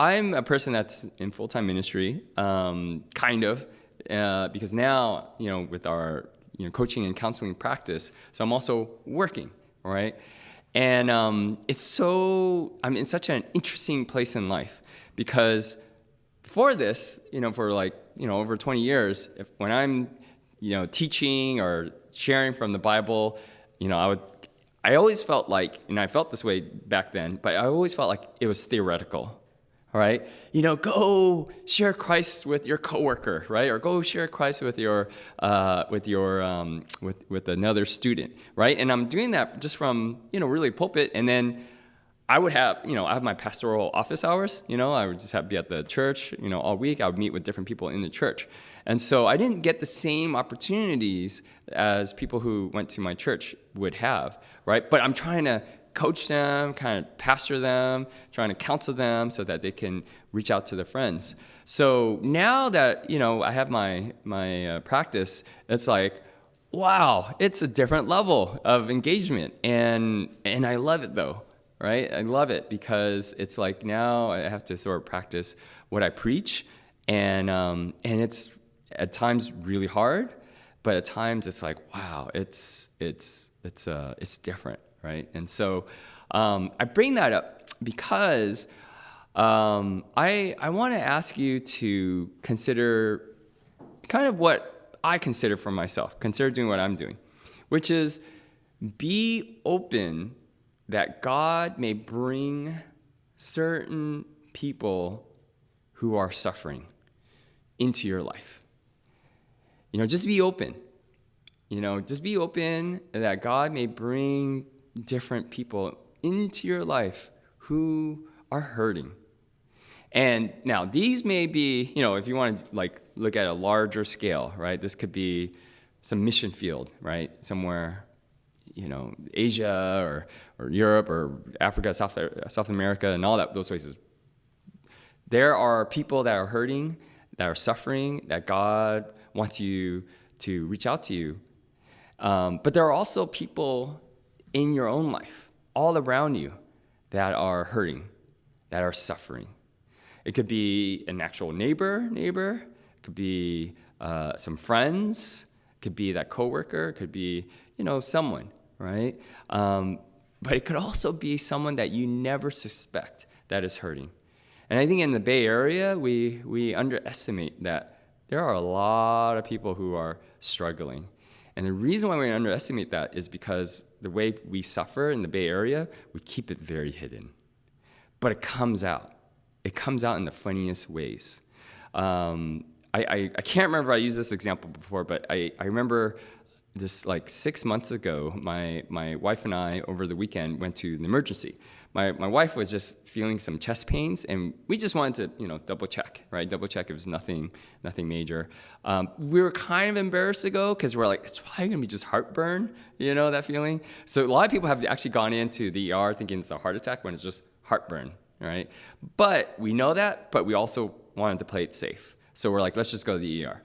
I'm a person that's in full-time ministry, kind of, because now, with our, coaching and counseling practice, so I'm also working, all right? And I'm in such an interesting place in life because before this, for over 20 years, when I'm, teaching or sharing from the Bible, I always felt like, and I felt this way back then, but I always felt like it was theoretical. All right, go share Christ with your coworker, right? Or go share Christ with with another student, right? And I'm doing that just from really pulpit, and then I would have I have my pastoral office hours. I would just be at the church, all week. I would meet with different people in the church, and so I didn't get the same opportunities as people who went to my church would have, right? But I'm trying to coach them, kind of pastor them, trying to counsel them so that they can reach out to their friends. So now that, I have my practice, it's like, wow, it's a different level of engagement. And I love it though, right? I love it because it's like now I have to sort of practice what I preach. And it's at times really hard, but at times it's like, wow, it's different. Right. And so I bring that up because I want to ask you to consider kind of what I consider for myself, consider doing what I'm doing, which is be open that God may bring certain people who are suffering into your life. Just be open. Just be open that God may bring different people into your life who are hurting. And now these may be, if you want to look at a larger scale, right? This could be some mission field, right? Somewhere, Asia or Europe or Africa, South America, and all those places. There are people that are hurting, that are suffering, that God wants you to reach out to you. But there are also people in your own life, all around you, that are hurting, that are suffering. It could be an actual neighbor. It could be some friends. It could be that coworker. It could be, someone, right? But it could also be someone that you never suspect that is hurting. And I think in the Bay Area, we underestimate that there are a lot of people who are struggling. And the reason why we underestimate that is because the way we suffer in the Bay Area, we keep it very hidden. But it comes out. It comes out in the funniest ways. I can't remember if I used this example before, but I remember this 6 months ago, my wife and I, over the weekend, went to the emergency. My wife was just feeling some chest pains, and we just wanted to, double check, right? Double check if it was nothing major. We were kind of embarrassed to go because we're like, it's probably gonna be just heartburn, that feeling. So a lot of people have actually gone into the ER thinking it's a heart attack when it's just heartburn, right? But we know that, but we also wanted to play it safe. So we're like, let's just go to the ER.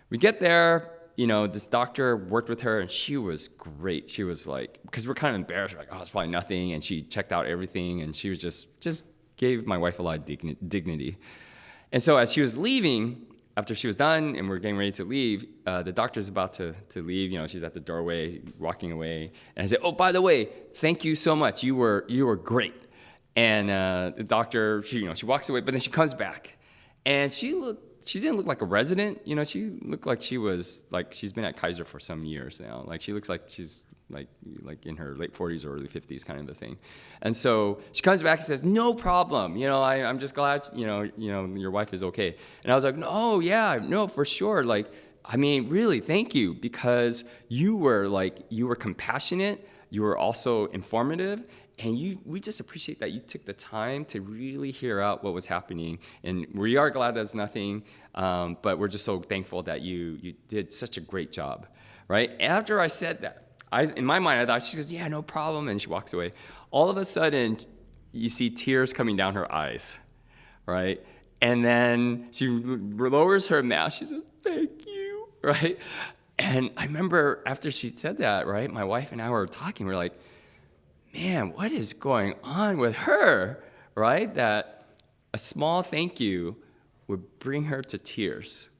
We get there. This doctor worked with her, and she was great. She was like, because we're kind of embarrassed, we're like, oh, it's probably nothing. And she checked out everything, and she was just gave my wife a lot of dignity. And so as she was leaving, after she was done and we're getting ready to leave, the doctor's about to leave. She's at the doorway, walking away. And I said, oh, by the way, thank you so much. You were great. And the doctor, she walks away, but then she comes back, and she didn't look like a resident. She looked like she's been at Kaiser for some years now. Like she looks like she's like in her late 40s or early 50s kind of a thing. And so she comes back and says, no problem. I'm just glad, your wife is okay. And I was like, no, for sure. Really, thank you, because you were compassionate. You were also informative. And we just appreciate that you took the time to really hear out what was happening. And we are glad there's nothing, but we're just so thankful that you did such a great job, right? After I said that, in my mind, I thought, she goes, yeah, no problem, and she walks away. All of a sudden, you see tears coming down her eyes, right? And then she lowers her mask. She says, thank you, right? And I remember after she said that, right, my wife and I were talking. We're like, man, what is going on with her, right? That a small thank you would bring her to tears.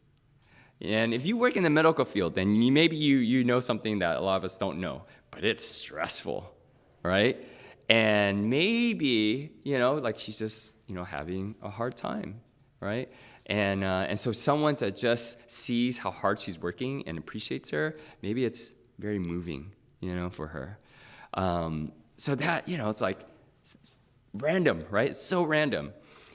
And if you work in the medical field, then maybe you know something that a lot of us don't know, but it's stressful, right? And maybe, like she's just, having a hard time, right? And so someone that just sees how hard she's working and appreciates her, maybe it's very moving, for her. So that, it's like it's random, right? It's so random.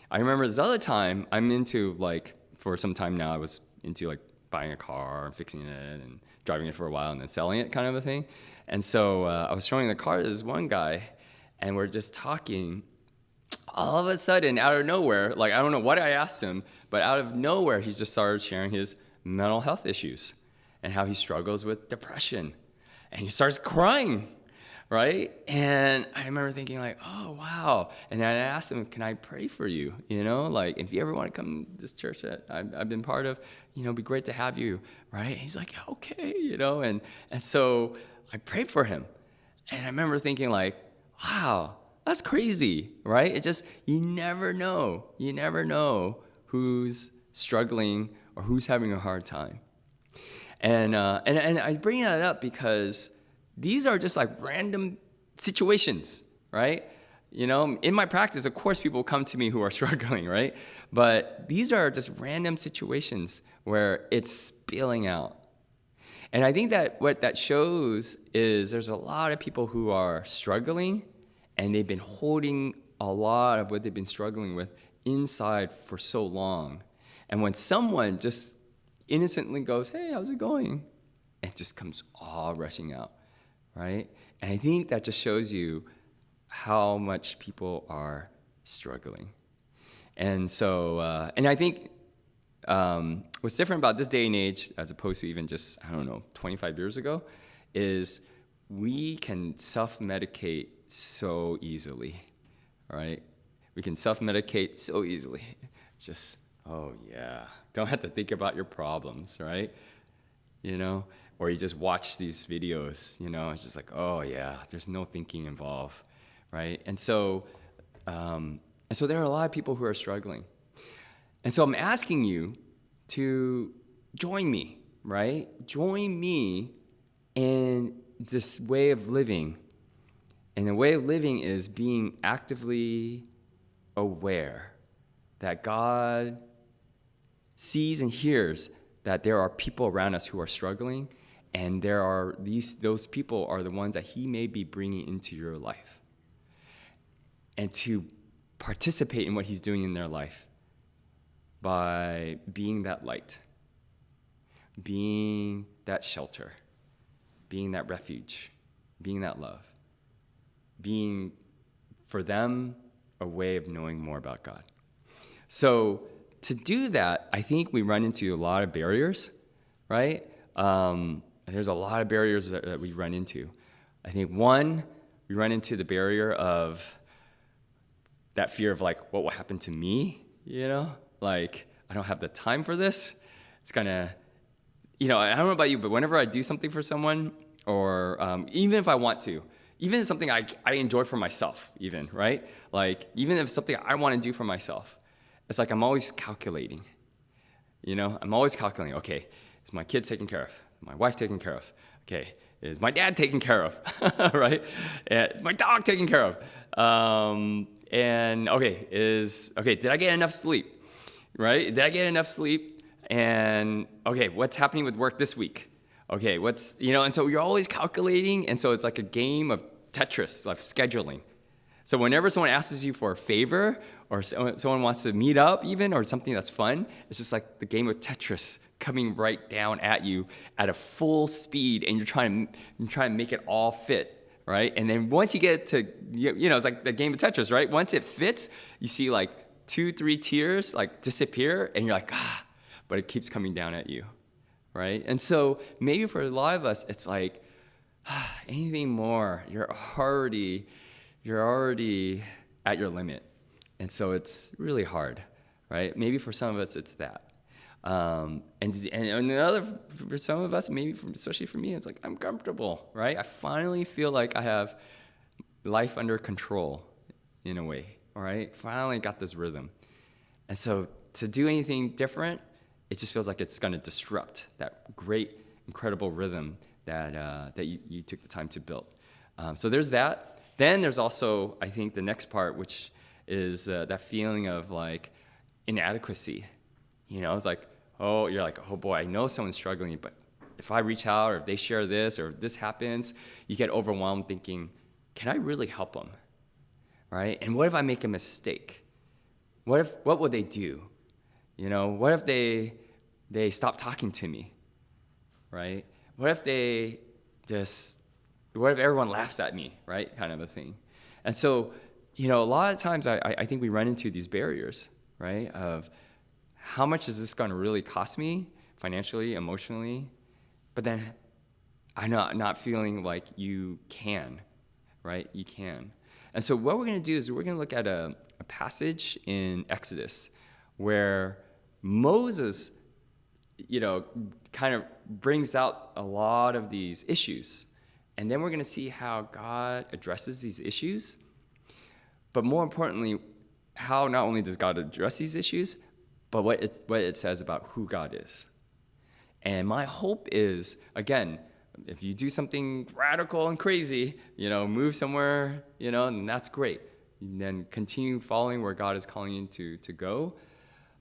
I remember this other time I'm into, like, for some time now, I was into, like, buying a car and fixing it and driving it for a while and then selling it, kind of a thing. And so I was showing the car to this one guy, and we're just talking. All of a sudden, out of nowhere, like, I don't know what I asked him, but out of nowhere, he just started sharing his mental health issues and how he struggles with depression. And he starts crying, right? And I remember thinking, like, oh, wow. And then I asked him, can I pray for you? Like, if you ever want to come to this church that I've been part of, it'd be great to have you, right? And he's like, yeah, okay, and so I prayed for him. And I remember thinking, like, wow, that's crazy, right? It just, you never know. You never know who's struggling or who's having a hard time. And I bring that up because these are just like random situations, right? In my practice, of course, people come to me who are struggling, right? But these are just random situations where it's spilling out. And I think that what that shows is there's a lot of people who are struggling, and they've been holding a lot of what they've been struggling with inside for so long. And when someone just innocently goes, hey, how's it going? It just comes all rushing out, right? And I think that just shows you how much people are struggling. And so, and I think what's different about this day and age, as opposed to even just, 25 years ago, is we can self-medicate so easily, right? We can self-medicate so easily. Just, oh yeah, don't have to think about your problems, right? Or you just watch these videos, it's just like, oh yeah, there's no thinking involved, right? And so there are a lot of people who are struggling. And so I'm asking you to join me, right? Join me in this way of living. And the way of living is being actively aware that God sees and hears that there are people around us who are struggling, and those people are the ones that he may be bringing into your life. And to participate in what he's doing in their life by being that light, being that shelter, being that refuge, being that love, being, for them, a way of knowing more about God. So to do that, I think we run into a lot of barriers, right? There's a lot of barriers that we run into. I think one, we run into the barrier of that fear of, like, what will happen to me, Like, I don't have the time for this. It's kind of, I don't know about you, but whenever I do something for someone, or even if I want to, even if something I enjoy for myself, even, right? Like, even if it's something I want to do for myself, it's like I'm always calculating. I'm always calculating, okay, is my kid taken care of? Is my wife taken care of? Okay, is my dad taken care of? Right? Is my dog taken care of? And did I get enough sleep? Right? Did I get enough sleep? And okay, what's happening with work this week? Okay, and so you're always calculating, and so it's like a game of Tetris, like scheduling. So whenever someone asks you for a favor, or someone wants to meet up even, or something that's fun, it's just like the game of Tetris coming right down at you at a full speed, and you're trying to make it all fit, right? And then once you get to, it's like the game of Tetris, right? Once it fits, you see like 2-3 tiers like disappear, and you're like, but it keeps coming down at you, right? And so maybe for a lot of us, it's like, anything more, you're already at your limit. And so it's really hard, right? Maybe for some of us, it's that. And for some of us, maybe especially for me, it's like, I'm comfortable, right? I finally feel like I have life under control in a way, all right? Finally got this rhythm. And so to do anything different, it just feels like it's going to disrupt that great, incredible rhythm that you took the time to build. So there's that. Then there's also, I think, the next part, which is that feeling of like inadequacy. It's like, you're like, oh boy, I know someone's struggling, but if I reach out or if they share this or if this happens, you get overwhelmed thinking, can I really help them? Right? And what if I make a mistake? What would they do? What if they stop talking to me? Right? What if everyone laughs at me, right? Kind of a thing. And so, a lot of times I think we run into these barriers, right? Of how much is this going to really cost me financially, emotionally? But then I'm not feeling like you can, right? You can. And so what we're going to do is we're going to look at a passage in Exodus where Moses, kind of brings out a lot of these issues. And then we're going to see how God addresses these issues. But more importantly, how not only does God address these issues, but what it says about who God is. And my hope is, again, if you do something radical and crazy, move somewhere, and that's great. And then continue following where God is calling you to go.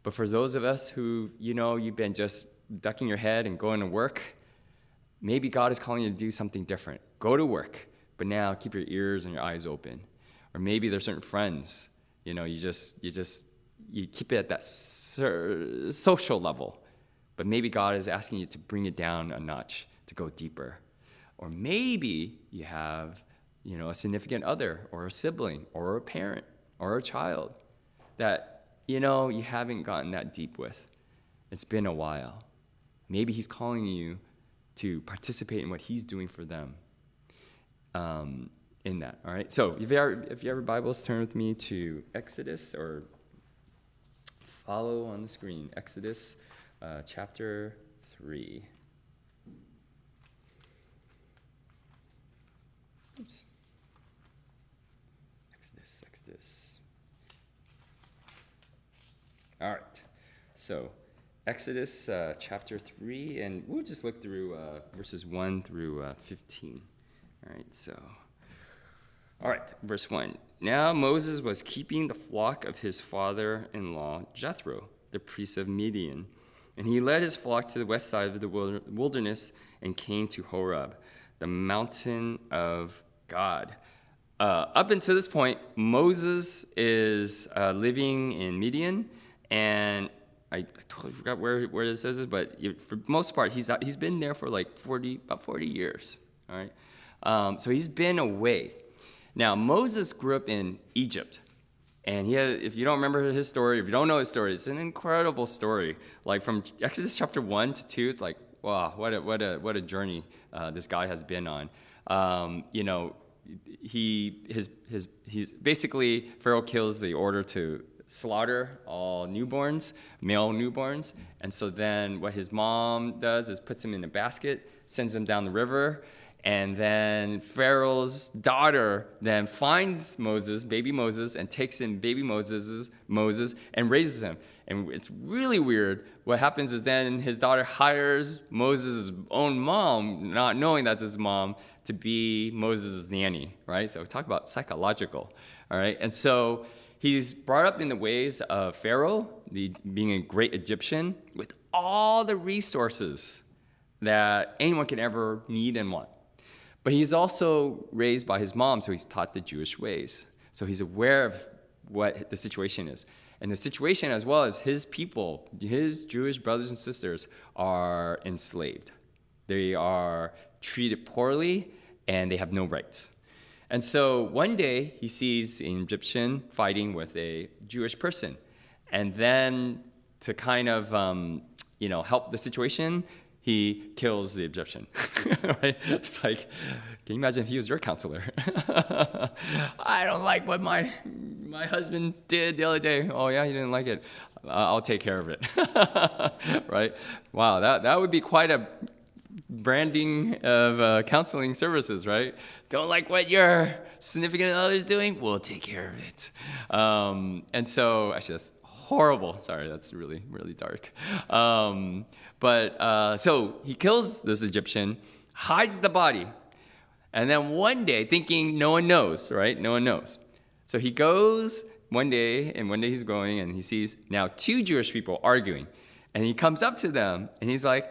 But for those of us who, you've been just ducking your head and going to work, maybe God is calling you to do something different. Go to work, but now keep your ears and your eyes open. Or maybe there's certain friends, you keep it at that social level. But maybe God is asking you to bring it down a notch, to go deeper. Or maybe you have, a significant other or a sibling or a parent or a child that, you haven't gotten that deep with. It's been a while. Maybe he's calling you to participate in what he's doing for them in that, all right? So if you have your Bibles, turn with me to Exodus, or follow on the screen, Exodus chapter 3. Oops. Exodus. All right. So Exodus chapter 3, and we'll just look through verses 1 through 15. All right, all right, verse 1. Now Moses was keeping the flock of his father-in-law Jethro, the priest of Midian. And he led his flock to the west side of the wilderness and came to Horeb, the mountain of God. Up until this point, Moses is living in Midian, and I totally forgot where it says this, but for the most part, he's been there for like about 40 years. All right, so he's been away. Now Moses grew up in Egypt. And if you don't remember his story, if you don't know his story, it's an incredible story. Like from Exodus chapter 1 to 2, it's like, wow, what a journey this guy has been on. He's basically, Pharaoh kills the order to slaughter all newborns, male newborns. And so then what his mom does is puts him in a basket, sends him down the river. And then Pharaoh's daughter then finds baby Moses, and takes in baby Moses, and raises him. And it's really weird. What happens is then his daughter hires Moses' own mom, not knowing that's his mom, to be Moses' nanny, right? So talk about psychological, all right? And so he's brought up in the ways of Pharaoh, being a great Egyptian, with all the resources that anyone can ever need and want. But he's also raised by his mom, so he's taught the Jewish ways. So he's aware of what the situation is. And the situation, as well as his people, his Jewish brothers and sisters, are enslaved. They are treated poorly, and they have no rights. And so one day, he sees an Egyptian fighting with a Jewish person. And then to kind of help the situation, he kills the Egyptian, right? It's like, can you imagine if he was your counselor? I don't like what my husband did the other day. Oh yeah, he didn't like it. I'll take care of it, right? Wow, that would be quite a branding of counseling services, right? Don't like what your significant other is doing? We'll take care of it. And so, actually, that's horrible. Sorry, that's really, really dark. So he kills this Egyptian, hides the body. And then one day, thinking no one knows, right? No one knows. So he goes one day he's going, and he sees now 2 Jewish people arguing. And he comes up to them, and he's like,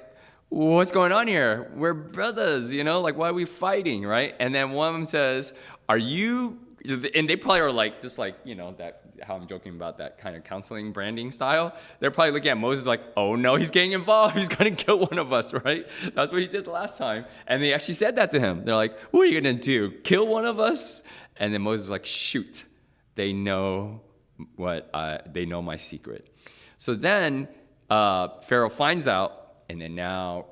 what's going on here? We're brothers, like, why are we fighting, right? And then one of them says, are you... And they probably are like, just like, that, how I'm joking about that kind of counseling branding style. They're probably looking at Moses like, oh no, he's getting involved. He's going to kill one of us, right? That's what he did the last time. And they actually said that to him. They're like, what are you going to do? Kill one of us? And then Moses is like, shoot, they know they know my secret. So then Pharaoh finds out, and then now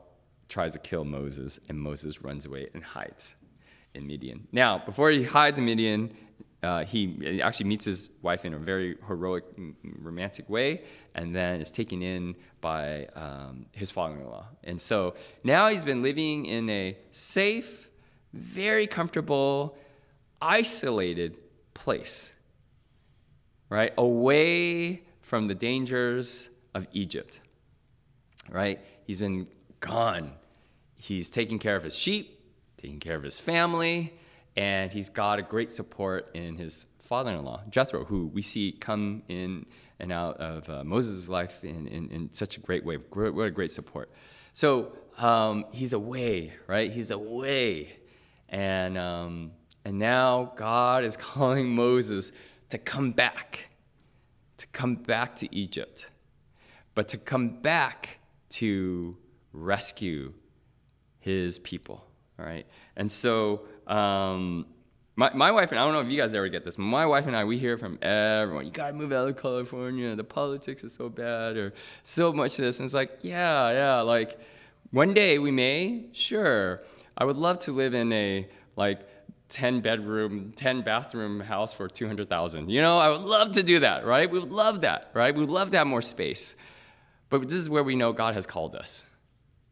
tries to kill Moses, and Moses runs away and hides in Midian. Now, before he hides in Midian, he actually meets his wife in a very heroic, romantic way, and then is taken in by his father-in-law. And so now he's been living in a safe, very comfortable, isolated place, right? Away from the dangers of Egypt, right? He's been gone. He's taking care of his sheep, taking care of his family, and he's got a great support in his father-in-law, Jethro, who we see come in and out of Moses' life in such a great way. What a great support. So he's away, right? He's away. And now God is calling Moses to come back to Egypt, but to come back to rescue his people. All right. And so my wife and I don't know if you guys ever get this. But my wife and I, we hear from everyone, you got to move out of California. The politics is so bad, or so much of this. And it's like, yeah. Like one day we may, sure. I would love to live in a 10-bedroom, 10-bathroom house for $200,000. I would love to do that, right? We would love that, right? We would love to have more space. But this is where we know God has called us,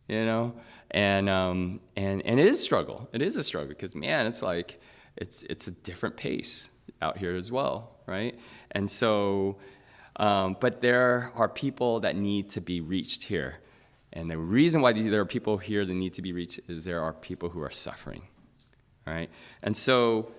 And it is a struggle. It is a struggle because, man, it's like it's a different pace out here as well, right? And so, but there are people that need to be reached here. And the reason why there are people here that need to be reached is there are people who are suffering, all right? And so,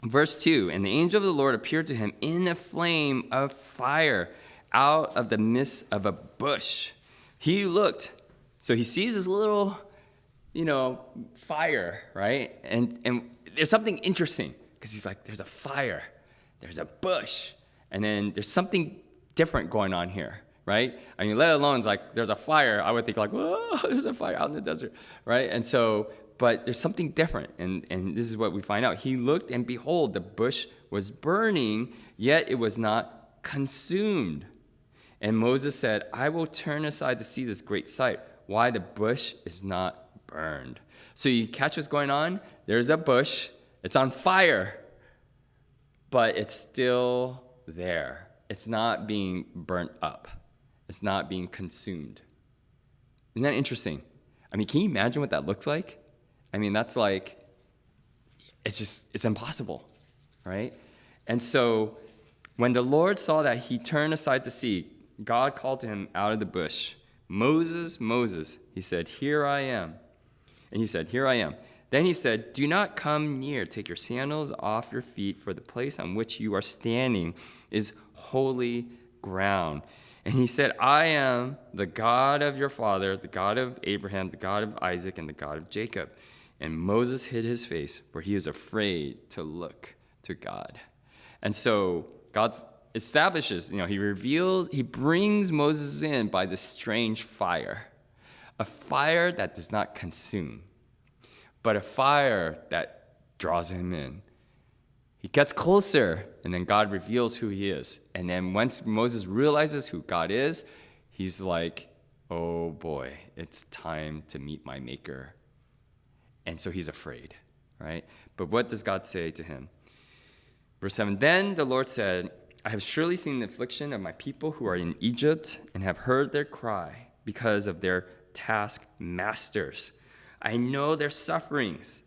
verse 2, and the angel of the Lord appeared to him in a flame of fire out of the midst of a bush. He looked... So he sees this little, fire, right? And there's something interesting because he's like, there's a fire, there's a bush, and then there's something different going on here, right? I mean, let alone it's like there's a fire. I would think like, whoa, there's a fire out in the desert, right? And so, but there's something different, and this is what we find out. He looked, and behold, the bush was burning, yet it was not consumed. And Moses said, I will turn aside to see this great sight, why the bush is not burned. So you catch what's going on? There's a bush. It's on fire, but it's still there. It's not being burnt up. It's not being consumed. Isn't that interesting? I mean, can you imagine what that looks like? I mean, that's like, it's impossible, right? And so when the Lord saw that he turned aside to see, God called to him out of the bush, Moses, Moses. He said, here I am. And he said, here I am. Then he said, do not come near. Take your sandals off your feet, for the place on which you are standing is holy ground. And he said, I am the God of your father, the God of Abraham, the God of Isaac, and the God of Jacob. And Moses hid his face, for he was afraid to look to God. And so God establishes, he brings Moses in by this strange fire, a fire that does not consume, but a fire that draws him in. He gets closer, and then God reveals who he is. And then once Moses realizes who God is, he's like, oh boy, it's time to meet my maker. And so he's afraid, right? But what does God say to him? Verse 7, then the Lord said, I have surely seen the affliction of my people who are in Egypt and have heard their cry because of their taskmasters. I know their sufferings.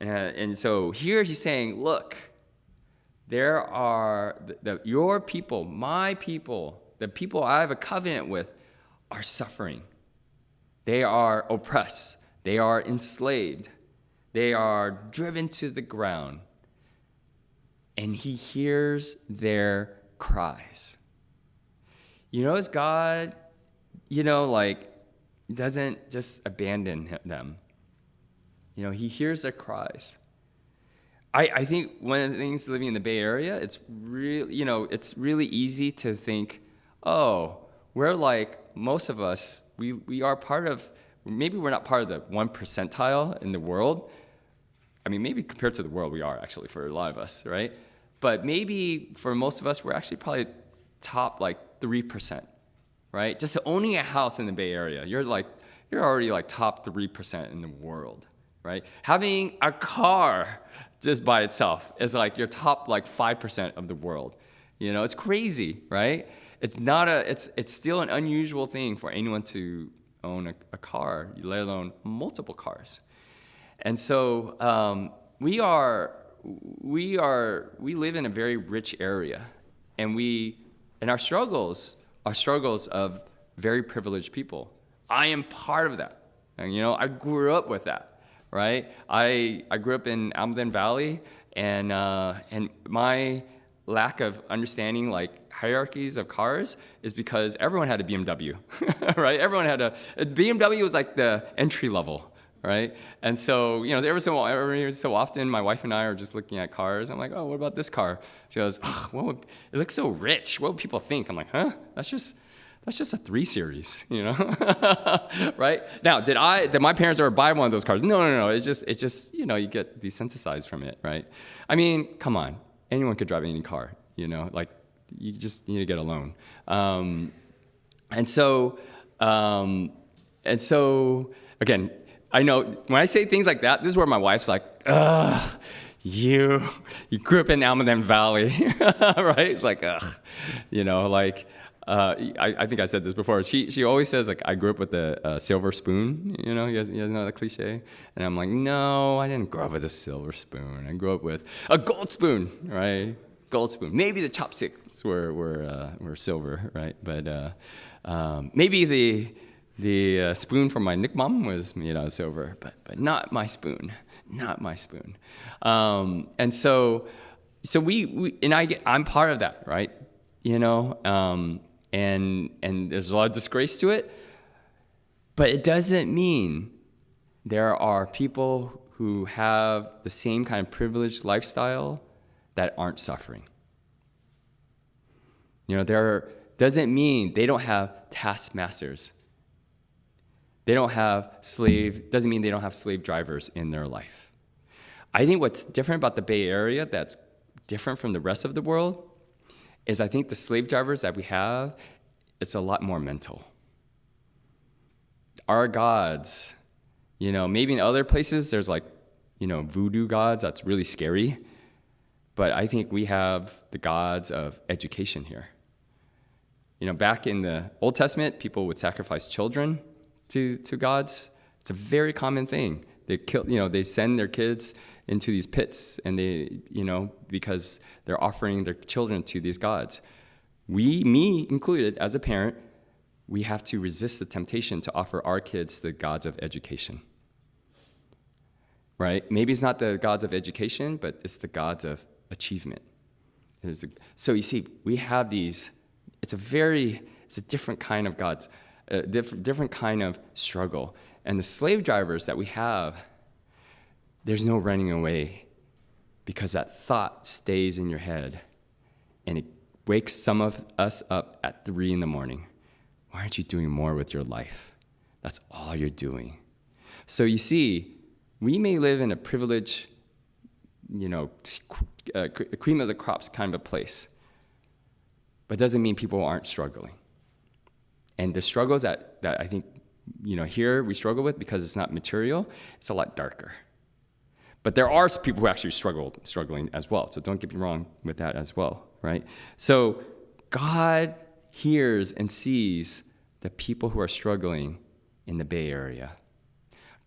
And so here he's saying, look, There are your people, my people, the people I have a covenant with are suffering. They are oppressed. They are enslaved. They are driven to the ground. And he hears their cries. You notice God, doesn't just abandon them. He hears their cries. I think one of the things living in the Bay Area, it's really easy to think, oh, we're like most of us, we are part of, maybe we're not part of the 1 percentile in the world. I mean, maybe compared to the world, we are actually for a lot of us, right? But maybe for most of us, we're actually probably top 3%, right? Just owning a house in the Bay Area, you're already top 3% in the world, right? Having a car just by itself is your top 5% of the world. It's crazy, right? It's still an unusual thing for anyone to own a car, let alone multiple cars. And so we live in a very rich area, and our struggles are struggles of very privileged people. I am part of that. And, I grew up with that, right? I grew up in Almaden Valley, and my lack of understanding hierarchies of cars is because everyone had a BMW, right? Everyone had a BMW was the entry level, right? And so, every so often, my wife and I are just looking at cars. I'm like, oh, what about this car? She goes, oh, it looks so rich. What would people think? I'm like, huh? That's just a 3 Series, right? Now, did my parents ever buy one of those cars? No. It's just you get desensitized from it, right? I mean, come on. Anyone could drive any car, you just need to get a loan. And so again, I know when I say things like that, this is where my wife's like, ugh, you grew up in Almaden Valley, right? It's like, ugh, I think I said this before. She always says I grew up with a silver spoon. You guys know that cliche. And I'm like, no, I didn't grow up with a silver spoon. I grew up with a gold spoon, right? Gold spoon. Maybe the chopsticks were silver, right? But maybe the spoon from my Nick mom was made out of silver, but not my spoon. Not my spoon. And so I'm part of that, right? And there's a lot of disgrace to it, but it doesn't mean there are people who have the same kind of privileged lifestyle that aren't suffering. Doesn't mean they don't have taskmasters. Doesn't mean they don't have slave drivers in their life. I think what's different about the Bay Area that's different from the rest of the world is I think the slave drivers that we have, it's a lot more mental. Our gods, maybe in other places there's voodoo gods, that's really scary. But I think we have the gods of education here. Back in the Old Testament, people would sacrifice children to gods. It's a very common thing. They send their kids into these pits, and because they're offering their children to these gods. Me included, as a parent, we have to resist the temptation to offer our kids the gods of education. Right? Maybe it's not the gods of education, but it's the gods of achievement. So you see, we have these. It's a different kind of gods, a different kind of struggle. And the slave drivers that we have, there's no running away, because that thought stays in your head, and it wakes some of us up at 3 a.m. Why aren't you doing more with your life? That's all you're doing. So you see, we may live in a privileged, cream of the crops kind of a place, but it doesn't mean people aren't struggling. And the struggles that I think, here we struggle with, because it's not material, it's a lot darker. But there are people who actually struggling as well. So don't get me wrong with that as well, right? So God hears and sees the people who are struggling in the Bay Area.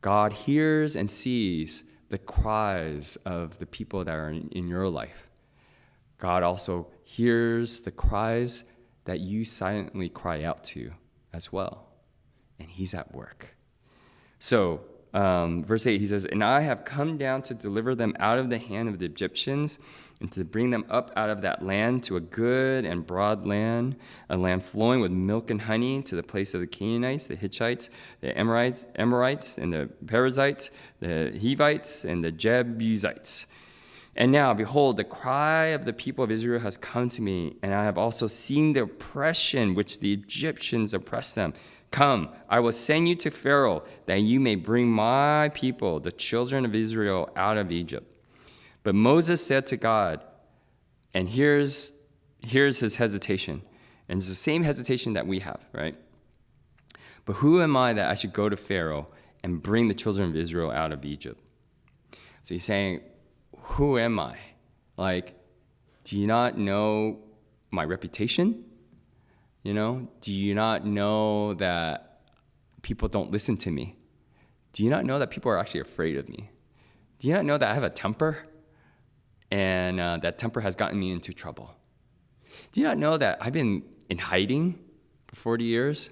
God hears and sees the cries of the people that are in your life. God also hears the cries that you silently cry out to as well. And he's at work. So, verse 8, he says, "And I have come down to deliver them out of the hand of the Egyptians and to bring them up out of that land to a good and broad land, a land flowing with milk and honey, to the place of the Canaanites, the Hittites, the Amorites, and the Perizzites, the Hivites, and the Jebusites. And now, behold, the cry of the people of Israel has come to me, and I have also seen the oppression which the Egyptians oppress them. Come, I will send you to Pharaoh, that you may bring my people, the children of Israel, out of Egypt." But Moses said to God, and here's his hesitation, and it's the same hesitation that we have, right? "But who am I that I should go to Pharaoh and bring the children of Israel out of Egypt?" So he's saying, who am I? Like, do you not know my reputation? Do you not know that people don't listen to me? Do you not know that people are actually afraid of me? Do you not know that I have a temper? And that temper has gotten me into trouble. Do you not know that I've been in hiding for 40 years?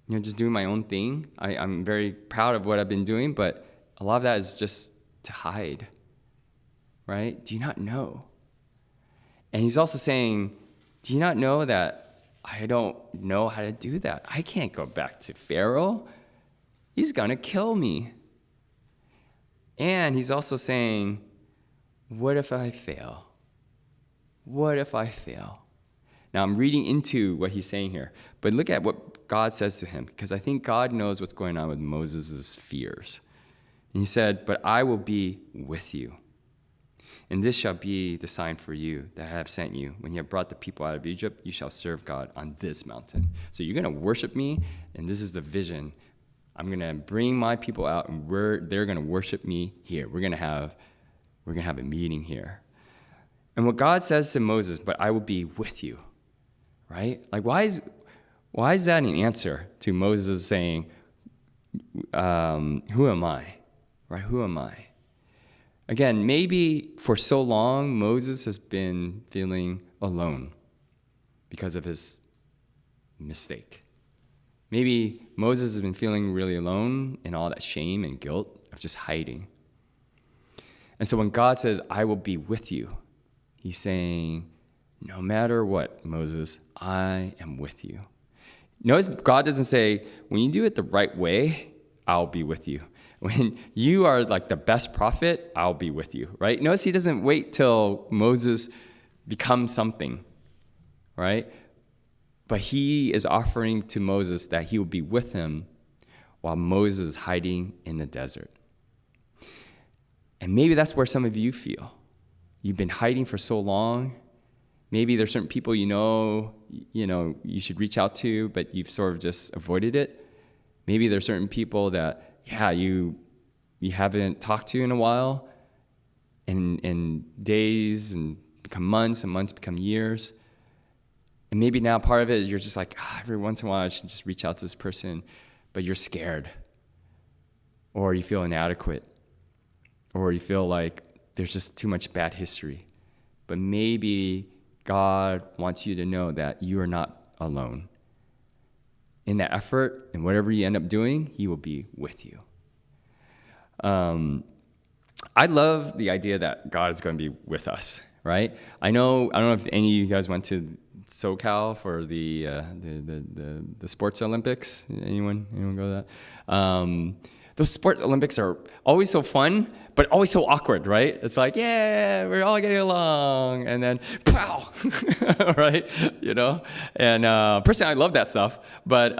Just doing my own thing. I'm very proud of what I've been doing, but a lot of that is just to hide, right? Do you not know? And he's also saying, do you not know that I don't know how to do that? I can't go back to Pharaoh. He's going to kill me. And he's also saying, what if I fail? What if I fail? Now, I'm reading into what he's saying here, but look at what God says to him, because I think God knows what's going on with Moses' fears. And he said, "But I will be with you. And this shall be the sign for you that I have sent you. When you have brought the people out of Egypt, you shall serve God on this mountain." So you're going to worship me, and this is the vision. I'm going to bring my people out, and they're going to worship me here. We're going to have a meeting here. And what God says to Moses, "But I will be with you," right? Like, why is that an answer to Moses saying, who am I? Right? Who am I? Again, maybe for so long, Moses has been feeling alone because of his mistake. Maybe Moses has been feeling really alone in all that shame and guilt of just hiding. And so when God says, "I will be with you," he's saying, no matter what, Moses, I am with you. Notice God doesn't say, when you do it the right way, I'll be with you. When you are like the best prophet, I'll be with you, right? Notice he doesn't wait till Moses becomes something, right? But he is offering to Moses that he will be with him while Moses is hiding in the desert. And maybe that's where some of you feel. You've been hiding for so long. Maybe there's certain people you should reach out to, but you've sort of just avoided it. Maybe there's certain people that you haven't talked to in a while, and days and become months, and months become years. And maybe now part of it is you're just like, every once in a while I should just reach out to this person, but you're scared, or you feel inadequate, or you feel like there's just too much bad history. But maybe God wants you to know that you are not alone. In that effort, and whatever you end up doing, he will be with you. I love the idea that God is going to be with us, right? I don't know if any of you guys went to SoCal for the sports Olympics. Anyone go to that? Those sport Olympics are always so fun, but always so awkward, right? It's like, yeah, we're all getting along, and then, pow, right? And personally, I love that stuff, but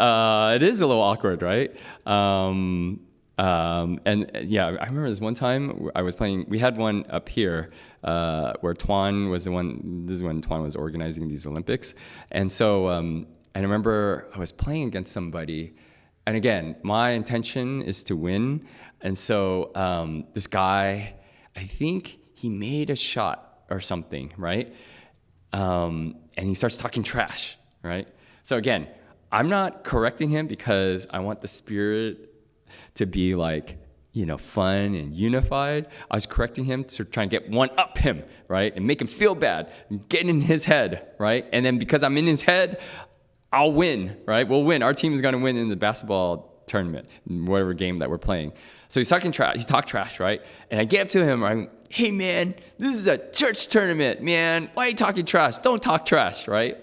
it is a little awkward, right? And yeah, I remember this one time I was playing. We had one up here where Tuan was the one. This is when Tuan was organizing these Olympics, and so and I remember I was playing against somebody. And again, my intention is to win. And so this guy, I think he made a shot or something, right? And he starts talking trash, right? So again, I'm not correcting him because I want the spirit to be like, fun and unified. I was correcting him to try and get one up him, right? And make him feel bad, and get in his head, right? And then because I'm in his head, I'll win, right? We'll win. Our team is going to win in the basketball tournament, whatever game that we're playing. So he's talking trash. He's talking trash, right? And I get up to him, I'm, hey man, this is a church tournament, man. Why are you talking trash? Don't talk trash, right?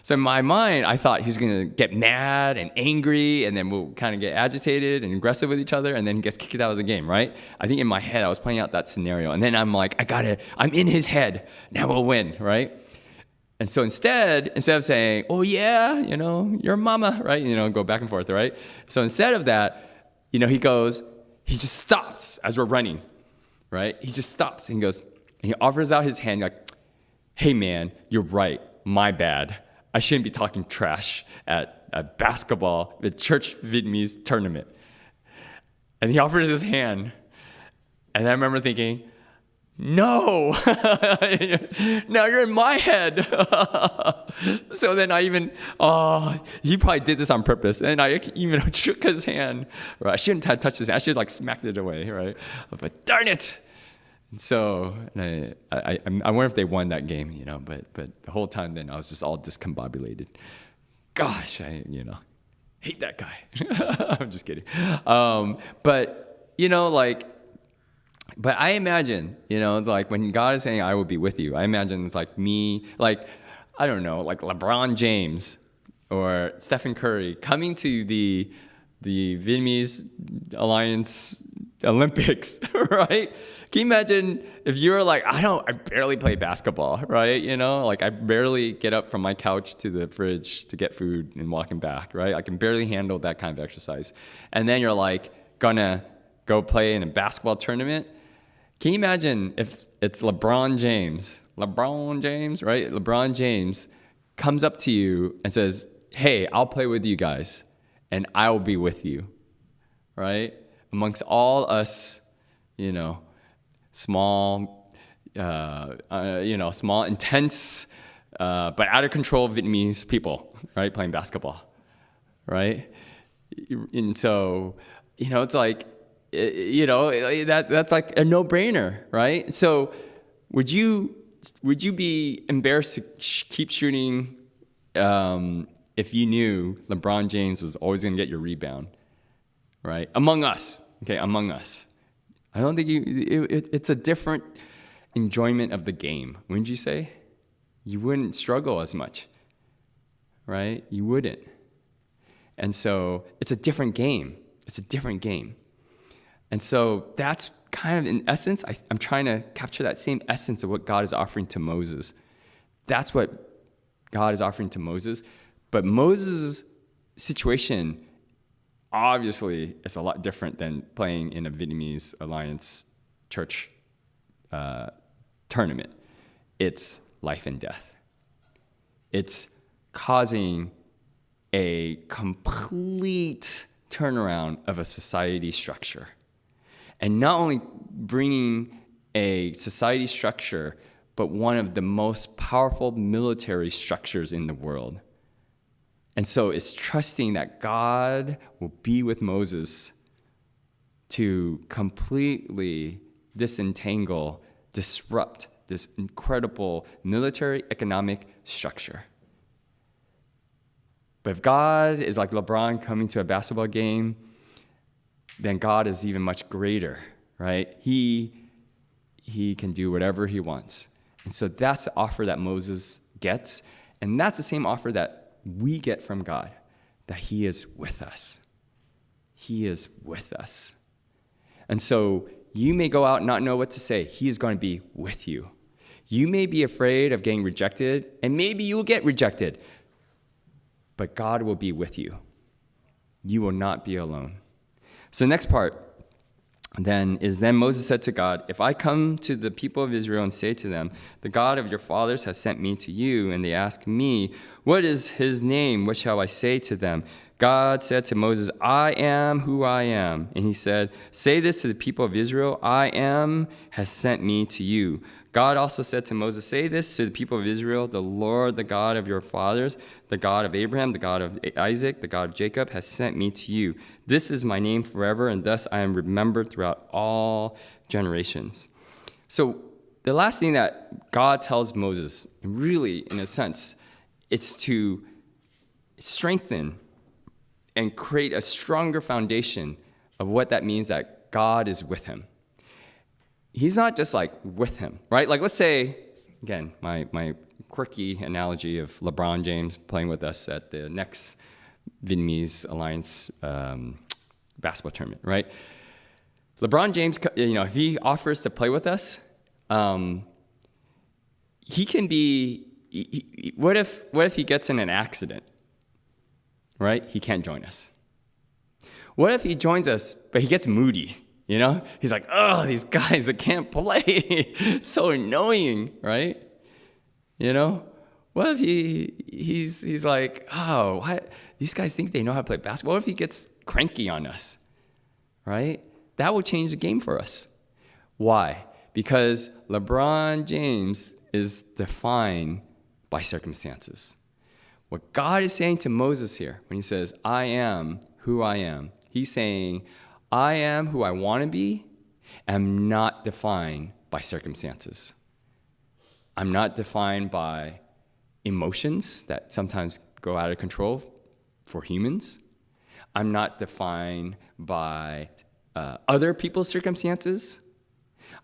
So in my mind, I thought he was going to get mad and angry, and then we'll kind of get agitated and aggressive with each other, and then he gets kicked out of the game, right? I think in my head, I was playing out that scenario. And then I'm like, I'm in his head. Now we'll win, right? And so instead of saying, oh yeah, your mama, right? Go back and forth, right? So instead of that, he just stops as we're running, right? He just stops and he goes, and he offers out his hand like, hey man, you're right, my bad. I shouldn't be talking trash at basketball, the church Vietnamese tournament. And he offers his hand. And I remember thinking, no, now you're in my head. So then he probably did this on purpose. And I even shook his hand. Right? I shouldn't have touched his hand. I should have smacked it away, right? But darn it. And so I wonder if they won that game, but the whole time then I was just all discombobulated. Gosh, I hate that guy. I'm just kidding. But I imagine, when God is saying, I will be with you, I imagine it's like me, I don't know, like LeBron James or Stephen Curry coming to the Vietnamese Alliance Olympics, right? Can you imagine if you were like, I barely play basketball, right? I barely get up from my couch to the fridge to get food and walking back, right? I can barely handle that kind of exercise. And then you're like, gonna go play in a basketball tournament. Can you imagine if it's LeBron James, right? LeBron James comes up to you and says, hey, I'll play with you guys and I will be with you, right? Amongst all us, small, small, intense, but out of control Vietnamese people, right? Playing basketball, right? And so, it's like, that's like a no-brainer, right? So would you be embarrassed to keep shooting if you knew LeBron James was always going to get your rebound, right? Among us. I don't think it's a different enjoyment of the game, wouldn't you say? You wouldn't struggle as much, right? You wouldn't. And so it's a different game. And so that's kind of, in essence, I'm trying to capture that same essence of what God is offering to Moses. That's what God is offering to Moses. But Moses' situation, obviously, is a lot different than playing in a Vietnamese Alliance Church tournament. It's life and death. It's causing a complete turnaround of a society structure. And not only bringing a society structure, but one of the most powerful military structures in the world. And so it's trusting that God will be with Moses to completely disentangle, disrupt this incredible military economic structure. But if God is like LeBron coming to a basketball game, then God is even much greater, right? He can do whatever he wants. And so that's the offer that Moses gets. And that's the same offer that we get from God, that he is with us. He is with us. And so you may go out and not know what to say. He is going to be with you. You may be afraid of getting rejected, and maybe you will get rejected. But God will be with you. You will not be alone. So the next part then Moses said to God, if I come to the people of Israel and say to them, the God of your fathers has sent me to you, and they ask me, what is his name? What shall I say to them? God said to Moses, I am who I am. And he said, say this to the people of Israel, I am has sent me to you. God also said to Moses, say this to the people of Israel, the Lord, the God of your fathers, the God of Abraham, the God of Isaac, the God of Jacob, has sent me to you. This is my name forever, and thus I am remembered throughout all generations. So the last thing that God tells Moses, really, in a sense, it's to strengthen and create a stronger foundation of what that means that God is with him. He's not just like with him, right? Like, let's say, again, my quirky analogy of LeBron James playing with us at the next Vietnamese Alliance basketball tournament, right? LeBron James, if he offers to play with us, he can be. What if he gets in an accident, right? He can't join us. What if he joins us, but he gets moody? He's like, oh, these guys that can't play, so annoying, right? What if he's like, oh, what? These guys think they know how to play basketball. What if he gets cranky on us, right? That will change the game for us. Why? Because LeBron James is defined by circumstances. What God is saying to Moses here, when he says, I am who I am, he's saying, I am who I want to be. I'm not defined by circumstances. I'm not defined by emotions that sometimes go out of control for humans. I'm not defined by other people's circumstances.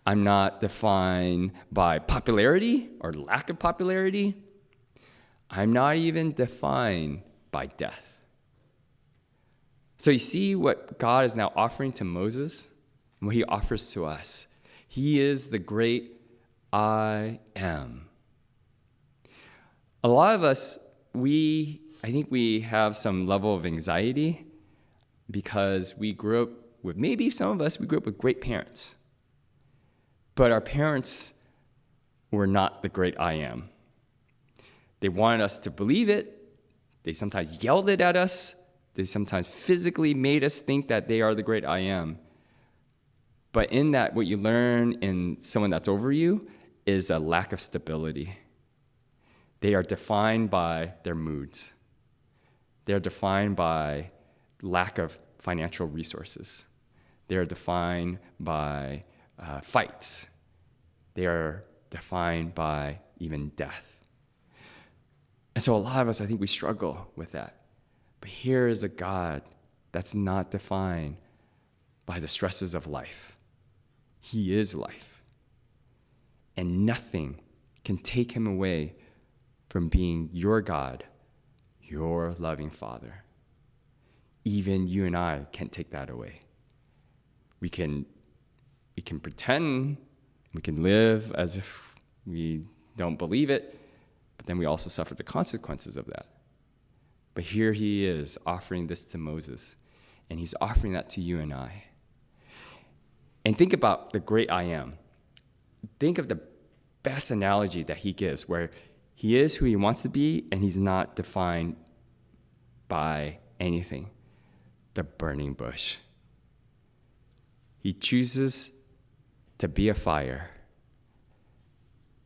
I'm not defined by popularity or lack of popularity. I'm not even defined by death. So you see what God is now offering to Moses and what he offers to us. He is the great I am. A lot of us, I think we have some level of anxiety because we grew up with, maybe some of us, we grew up with great parents. But our parents were not the great I am. They wanted us to believe it. They sometimes yelled it at us. They sometimes physically made us think that they are the great I am. But in that, what you learn in someone that's over you is a lack of stability. They are defined by their moods. They're defined by lack of financial resources. They're defined by fights. They are defined by even death. And so a lot of us, I think we struggle with that. But here is a God that's not defined by the stresses of life. He is life. And nothing can take him away from being your God, your loving Father. Even you and I can't take that away. We can pretend, we can live as if we don't believe it, but then we also suffer the consequences of that. But here he is offering this to Moses, and he's offering that to you and I. And think about the great I am. Think of the best analogy that he gives, where he is who he wants to be, and he's not defined by anything. The burning bush. He chooses to be a fire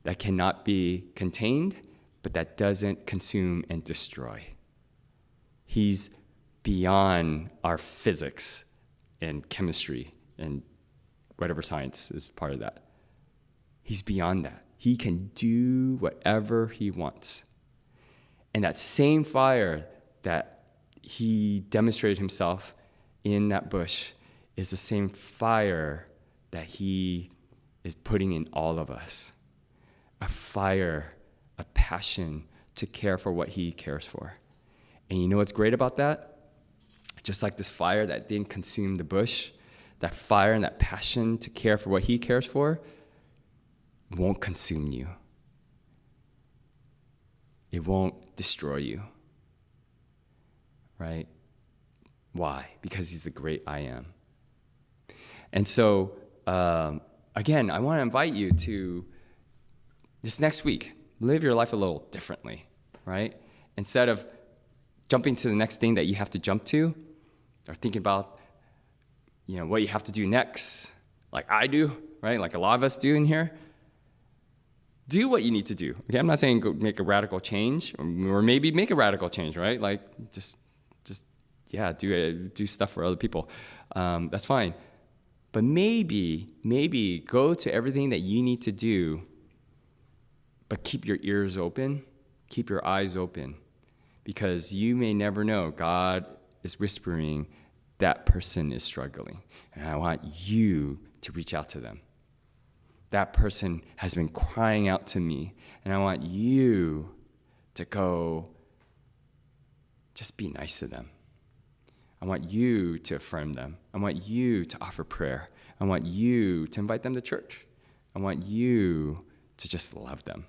that cannot be contained, but that doesn't consume and destroy. He's beyond our physics and chemistry and whatever science is part of that. He's beyond that. He can do whatever he wants. And that same fire that he demonstrated himself in that bush is the same fire that he is putting in all of us. A fire, a passion to care for what he cares for. And you know what's great about that? Just like this fire that didn't consume the bush, that fire and that passion to care for what he cares for won't consume you. It won't destroy you. Right? Why? Because he's the great I am. And so, again, I want to invite you to this next week, live your life a little differently, right? Instead of jumping to the next thing that you have to jump to, or thinking about, what you have to do next, like I do, right? Like a lot of us do in here. do what you need to do. Okay, I'm not saying go make a radical change, or maybe make a radical change, right? Like just yeah, do stuff for other people. That's fine. But maybe go to everything that you need to do, but keep your ears open, keep your eyes open, because you may never know. God is whispering that person is struggling, and I want you to reach out to them. That person has been crying out to me, and I want you to go just be nice to them. I want you to affirm them. I want you to offer prayer. I want you to invite them to church. I want you to just love them.